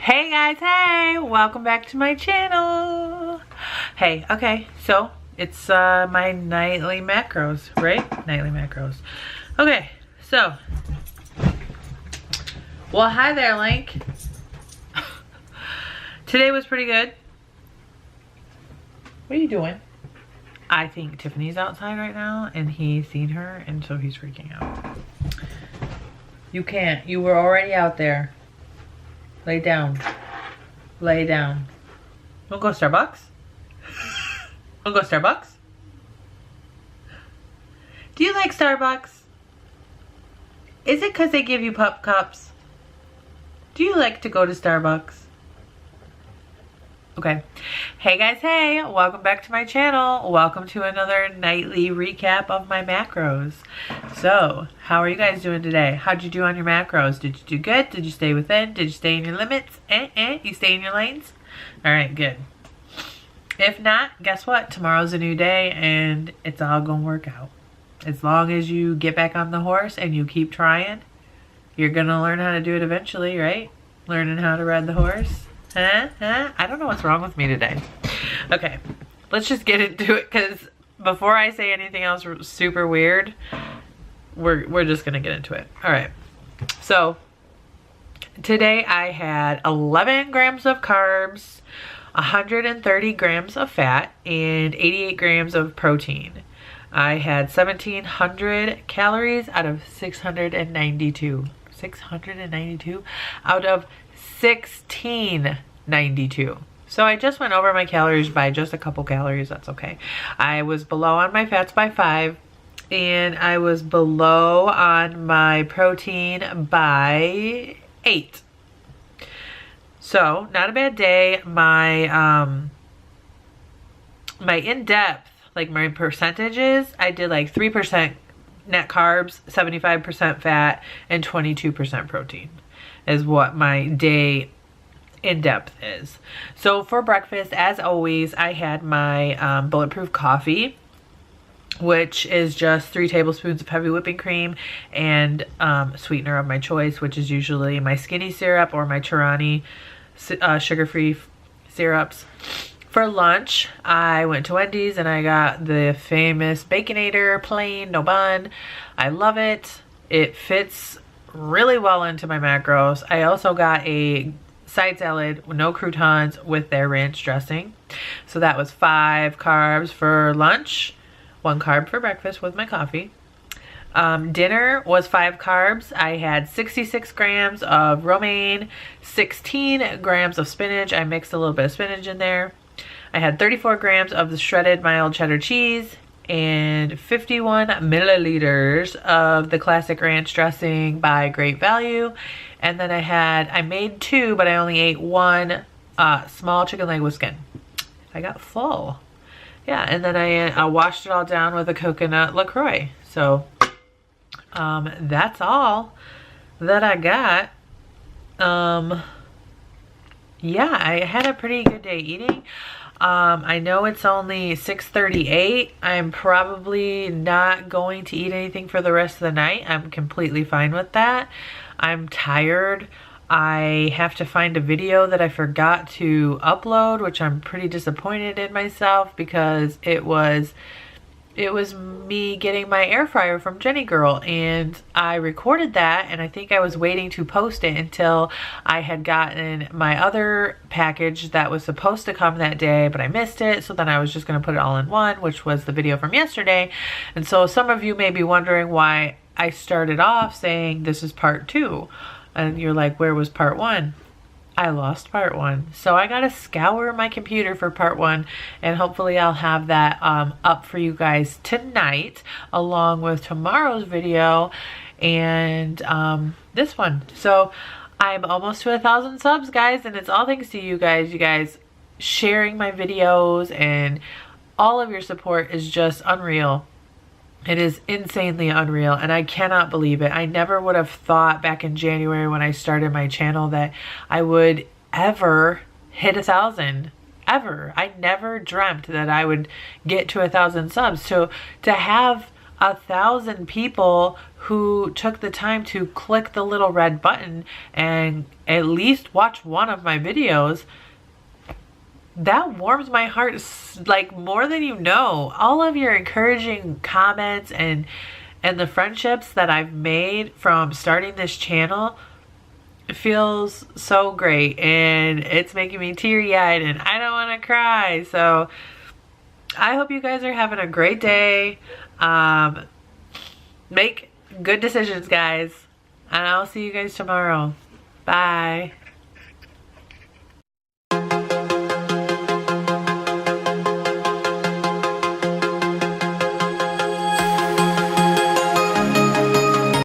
Hey guys, hey! Welcome back to my channel. Hey, okay, so it's my nightly macros, right? Nightly macros. Okay, so. Well, hi there, Link. Today was pretty good. What are you doing? I think Tiffany's outside right now and he's seen her and so he's freaking out. You can't. You were already out there. Lay down. Lay down. Wanna go Starbucks? Wanna go Starbucks? Do you like Starbucks? Is it because they give you pup cups? Do you like to go to Starbucks? Okay. Hey guys, hey! Welcome back to my channel. Welcome to another nightly recap of my macros. So, how are you guys doing today? How'd you do on your macros? Did you do good? Did you stay within? Did you stay in your limits? You stay in your lanes? Alright, good. If not, guess what? Tomorrow's a new day and it's all gonna work out. As long as you get back on the horse and you keep trying, you're gonna learn how to do it eventually, right? Learning how to ride the horse. Huh? I don't know what's wrong with me today. Okay, let's just get into it because before I say anything else super weird, we're just gonna get into it. All right, so today I had 11 grams of carbs, 130 grams of fat, and 88 grams of protein. I had 1,700 calories out of 692. 692 out of 1692. So I just went over my calories by just a couple calories. That's okay. I was below on my fats by 5 and I was below on my protein by 8. So not a bad day. My my in-depth, like my percentages, I did like 3% net carbs, 75% fat, and 22% protein is what my day in depth is. So for breakfast, as always, I had my bulletproof coffee, which is just 3 tablespoons of heavy whipping cream and sweetener of my choice, which is usually my skinny syrup or my Tirani sugar-free syrups. For lunch, I went to Wendy's and I got the famous Baconator, plain, no bun. I love it. It fits really well into my macros. I also got a side salad with no croutons with their ranch dressing. So that was 5 carbs for lunch, 1 carb for breakfast with my coffee. Dinner was 5 carbs. I had 66 grams of romaine, 16 grams of spinach. I mixed a little bit of spinach in there. I had 34 grams of the shredded mild cheddar cheese and 51 milliliters of the classic ranch dressing by Great Value. And then I made 2, but I only ate 1 small chicken leg with skin. I got full. Yeah, and then I washed it all down with a coconut LaCroix. So that's all that I got. Yeah, I had a pretty good day eating. I know it's only 6:38. I'm probably not going to eat anything for the rest of the night. I'm completely fine with that. I'm tired. I have to find a video that I forgot to upload, which I'm pretty disappointed in myself because it was me getting my air fryer from Jenny Girl, and I recorded that and I think I was waiting to post it until I had gotten my other package that was supposed to come that day, but I missed it. So then I was just going to put it all in one, which was the video from yesterday. And so some of you may be wondering why I started off saying this is part 2 and you're like, where was part 1? I lost part 1. So I gotta scour my computer for part 1 and hopefully I'll have that up for you guys tonight along with tomorrow's video and this one. So I'm almost to 1,000 subs, guys, and it's all thanks to you guys sharing my videos, and all of your support is just unreal. It is insanely unreal and I cannot believe it. I never would have thought back in January when I started my channel that I would ever hit 1,000. Ever. I never dreamt that I would get to 1,000 subs. So to have 1,000 people who took the time to click the little red button and at least watch one of my videos. That warms my heart like more than you know. All of your encouraging comments and the friendships that I've made from starting this channel feels so great, and it's making me teary-eyed and I don't want to cry. So I hope you guys are having a great day. Make good decisions, guys, and I'll see you guys tomorrow. Bye.